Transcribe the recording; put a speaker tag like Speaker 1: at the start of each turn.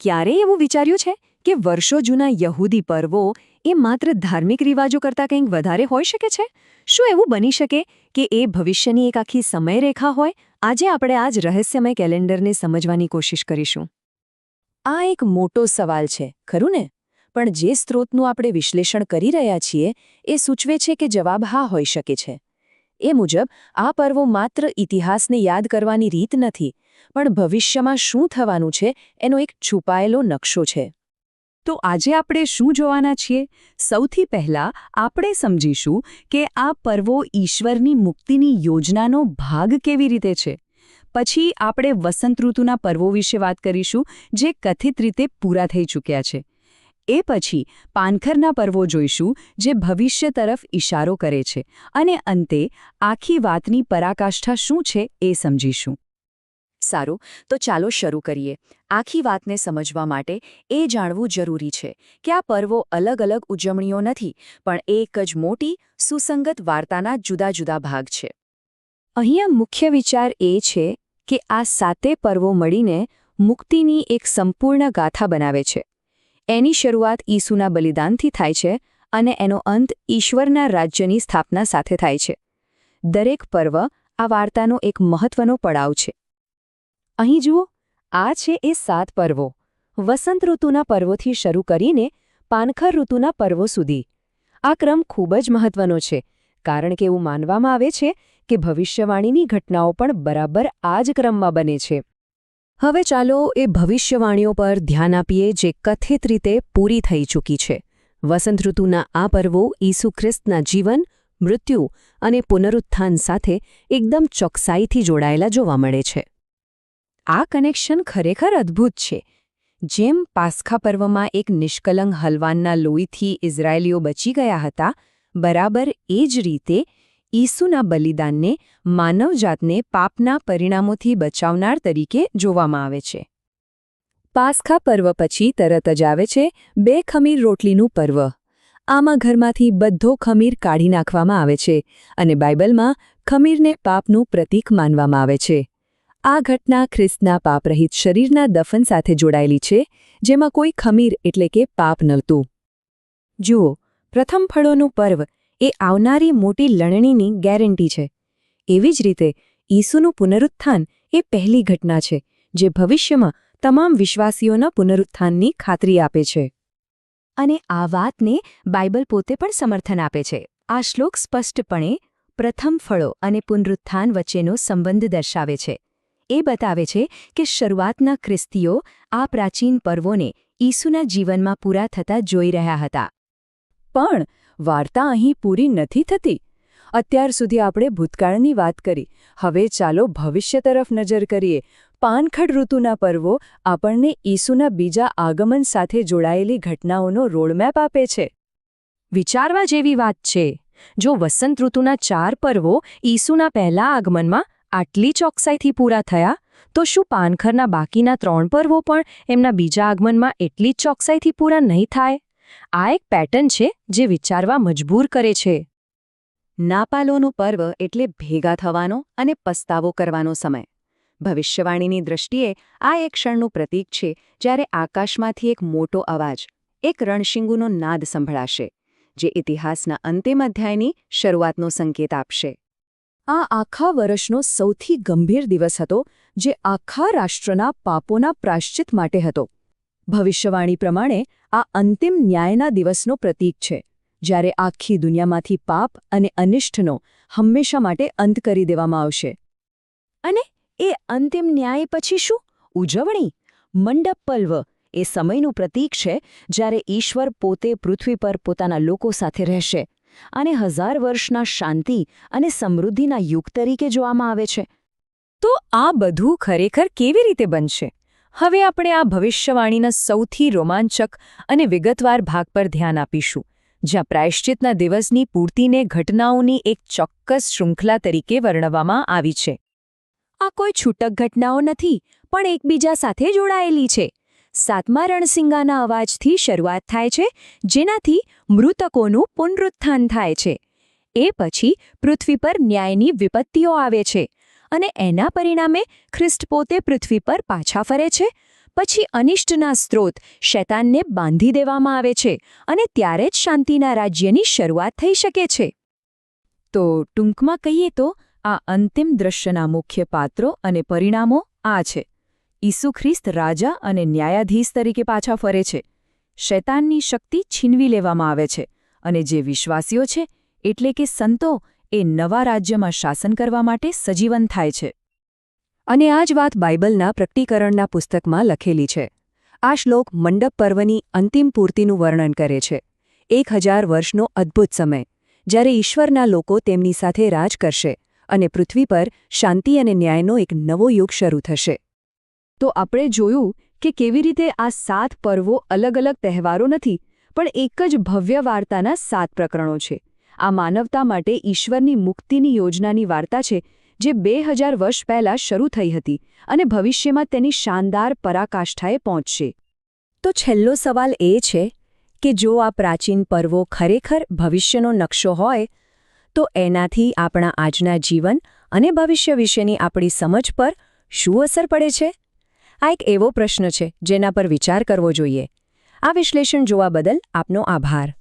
Speaker 1: ક્યારેય એવું વિચાર્યું છે કે વર્ષો જૂના યહૂદી પર્વો એ માત્ર ધાર્મિક રિવાજો કરતાં કંઈક વધારે હોઈ શકે છે? શું એવું બની શકે કે એ ભવિષ્યની એક આખી સમયરેખા હોય? આજે આપણે આ જ રહસ્યમય કેલેન્ડરને સમજવાની કોશિશ કરીશું. આ એક મોટો સવાલ છે, ખરું ને? પણ જે સ્ત્રોતનું આપણે વિશ્લેષણ કરી રહ્યા છીએ એ સૂચવે છે કે જવાબ હા હોઈ શકે છે. એ મુજબ આ પર્વો માત્ર ઇતિહાસને યાદ કરવાની રીત નથી, પણ ભવિષ્યમાં શું થવાનું છે એનો એક છુપાયેલો નકશો છે. તો આજે આપણે શું જોવાના છીએ? સૌથી પહેલા આપણે સમજીશું કે આ પર્વો ઈશ્વરની મુક્તિની યોજનાનો ભાગ કેવી રીતે છે. પછી આપણે વસંત ઋતુના પર્વો વિશે વાત કરીશું, જે કથિત રીતે પૂરા થઈ ચૂક્યા છે. એ પછી પાનખરના પર્વો જોઈશું, જે ભવિષ્ય તરફ ઇશારો કરે છે. અને અંતે આખી વાતની પરાકાષ્ઠા શું છે એ સમજીશું. સારું, તો ચાલો શરૂ કરીએ. આખી વાતને સમજવા માટે એ જાણવું જરૂરી છે કે આ પર્વો અલગ અલગ ઉજવણીઓ નથી, પણ એક જ મોટી, સુસંગત વાર્તાના જુદા જુદા ભાગ છે. અહીંયા મુખ્ય વિચાર એ છે કે આ સાતે પર્વો મળીને મુક્તિની એક સંપૂર્ણ ગાથા બનાવે છે. એની શરૂઆત ઈસુના બલિદાનથી થાય છે અને એનો અંત ઈશ્વરના રાજ્યની સ્થાપના સાથે થાય છે. દરેક પર્વ આ વાર્તાનો એક મહત્વનો પડાવ છે. અહીં જુઓ, આ છે એ 7 પર્વો, વસંત ઋતુના પર્વોથી શરૂ કરીને પાનખર ઋતુના પર્વો સુધી. આ ક્રમ ખૂબ જ મહત્વનો છે, કારણ કે એવું માનવામાં આવે છે કે ભવિષ્યવાણીની ઘટનાઓ પણ બરાબર આ જ ક્રમમાં બને છે. હવે ચાલો એ ભવિષ્યવાણીઓ પર ધ્યાન આપીએ જે કથિત રીતે પૂરી થઈ ચૂકી છે. વસંત ઋતુના આ પર્વો ઈસુ ખ્રિસ્તના જીવન, મૃત્યુ અને પુનરુત્થાન સાથે એકદમ ચોકસાઈથી જોડાયેલા જોવા મળે છે. આ કનેક્શન ખરેખર અદ્ભુત છે. જેમ પાસ્ખા પર્વમાં એક નિષ્કલંક હલવાનના લોહીથી ઇઝરાયેલીઓ બચી ગયા હતા, બરાબર એ જ રીતે ઈસુના બલિદાનને માનવજાતને પાપના પરિણામોથી બચાવનાર તરીકે જોવામાં આવે છે. પાસ્ખા પર્વ પછી તરત જ આવે છે 2 ખમીર રોટલીનું પર્વ. આમાં ઘરમાંથી બધો ખમીર કાઢી નાખવામાં આવે છે અને બાઇબલમાં ખમીરને પાપનું પ્રતીક માનવામાં આવે છે. આ ઘટના ખ્રિસ્તના પાપરહિત શરીરના દફન સાથે જોડાયેલી છે, જેમાં કોઈ ખમીર એટલે કે પાપ નહોતું. જુઓ, પ્રથમ ફળોનું પર્વ એ આવનારી મોટી લણણીની ગેરંટી છે. એવી જ રીતે ઈસુનું પુનરુત્થાન એ પહેલી ઘટના છે જે ભવિષ્યમાં તમામ વિશ્વાસીઓના પુનરુત્થાનની ખાતરી આપે છે. અને આ વાતને બાઇબલ પોતે પણ સમર્થન આપે છે. આ શ્લોક સ્પષ્ટપણે પ્રથમ ફળો અને પુનરુત્થાન વચ્ચેનો સંબંધ દર્શાવે છે. એ બતાવે છે કે શરૂઆતના ખ્રિસ્તીઓ આ પ્રાચીન પર્વોને ઈસુના જીવનમાં પૂરા થતા જોઈ રહ્યા હતા. પણ વાર્તા અહીં પૂરી નથી થતી. અત્યાર સુધી આપણે ભૂતકાળની વાત કરી, હવે ચાલો ભવિષ્ય તરફ નજર કરીએ. પાનખર ઋતુના પર્વો આપણને ઈસુના બીજા આગમન સાથે જોડાયેલી ઘટનાઓનો રોડમેપ આપે છે. વિચારવા જેવી વાત છે. જો વસંત ઋતુના 4 પર્વો ઈસુના પહેલા આગમનમાં આટલી ચોકસાઈથી પૂરા થયા, તો શું પાનખરના બાકીના 3 પર્વો પણ એમના બીજા આગમનમાં એટલી જ ચોકસાઈથી પૂરા નહીં થાય? આ એક પેટર્ન છે જે વિચારવા મજબૂર કરે છે. નાપાલોનું પર્વ એટલે ભેગા થવાનો અને પસ્તાવો કરવાનો સમય. ભવિષ્યવાણીની દૃષ્ટિએ આ એક ક્ષણનું પ્રતીક છે જ્યારે આકાશમાંથી એક મોટો અવાજ, એક રણશિંગુનો નાદ સંભળાશે, જે ઇતિહાસના અંતિમ અધ્યાયની શરૂઆતનો સંકેત આપશે. આ આખા વર્ષનો સૌથી ગંભીર દિવસ હતો, જે આખા રાષ્ટ્રના પાપોના પ્રાયશ્ચિત માટે હતો. ભવિષ્યવાણી પ્રમાણે આ અંતિમ ન્યાયના દિવસનો પ્રતીક છે, જ્યારે આખી દુનિયામાંથી પાપ અને અનિષ્ટનો હંમેશા માટે અંત કરી દેવામાં આવશે. અને એ અંતિમ ન્યાય પછી શું? ઉજવણી. મંડપ પર્વ એ સમયનું પ્રતીક છે જ્યારે ઈશ્વર પોતે પૃથ્વી પર પોતાના લોકો સાથે રહેશે અને 1000 વર્ષના શાંતિ અને સમૃદ્ધિના યુગ તરીકે જોવામાં આવે છે. તો આ બધું ખરેખર કેવી રીતે બનશે? હવે આપણે આ ભવિષ્યવાણીના સૌથી રોમાંચક અને વિગતવાર ભાગ પર ધ્યાન આપીશું, જ્યાં પ્રાયશ્ચિતના દિવસની પૂર્તિને ઘટનાઓની એક ચોક્કસ શૃંખલા તરીકે વર્ણવવામાં આવી છે. આ કોઈ છૂટક ઘટનાઓ નથી, પણ એકબીજા સાથે જોડાયેલી છે. 7મા રણસિંગાના અવાજથી શરૂઆત થાય છે, જેનાથી મૃતકોનું પુનરુત્થાન થાય છે. એ પછી પૃથ્વી પર ન્યાયની વિપત્તિઓ આવે છે અને એના પરિણામે ખ્રિસ્ત પોતે પૃથ્વી પર પાછા ફરે છે, પછી અનિષ્ટના સ્ત્રોત શૈતાનને બાંધી દેવામાં આવે છે અને ત્યારે જ શાંતિના રાજ્યની શરૂઆત થઈ શકે છે. તો ટૂંકમાં કહીએ તો આ અંતિમ દૃશ્યના મુખ્ય પાત્રો અને પરિણામો આ છે. ઈસુ ખ્રિસ્ત રાજા અને ન્યાયાધીશ તરીકે પાછા ફરે છે. શૈતાનની શક્તિ છીનવી લેવામાં આવે છે અને જે વિશ્વાસીઓ છે એટલે કે સંતો એ નવા રાજ્યમાં શાસન કરવા માટે સજીવન થાય છે. અને આ જ વાત બાઇબલના પ્રકટીકરણના પુસ્તકમાં લખેલી છે. આ શ્લોક મંડપ પર્વની અંતિમ પૂર્તિનું વર્ણન કરે છે. 1000 વર્ષનો અદ્ભુત સમય જ્યારે ઈશ્વરના લોકો તેમની સાથે રાજ કરશે અને પૃથ્વી પર શાંતિ અને ન્યાયનો એક નવો યુગ શરૂ થશે. તો આપણે જોયું કે કેવી રીતે આ 7 પર્વો અલગ અલગ તહેવારો નથી પણ એક જ ભવ્ય વાર્તાના 7 પ્રકરણો છે. આ માનવતા માટે ઈશ્વરની મુક્તિની યોજનાની વાર્તા છે જે 2000 વર્ષ પહેલાં શરૂ થઈ હતી અને ભવિષ્યમાં તેની શાનદાર પરાકાષ્ઠાએ પહોંચશે. તો છેલ્લો સવાલ એ છે કે જો આ પ્રાચીન પર્વો ખરેખર ભવિષ્યનો નકશો હોય તો એનાથી આપણા આજના જીવન અને ભવિષ્ય વિશેની આપણી સમજ પર શું અસર પડે છે? આ એક એવો પ્રશ્ન છે જેના પર વિચાર કરવો જોઈએ. આ વિશ્લેષણ જોવા બદલ આપનો આભાર.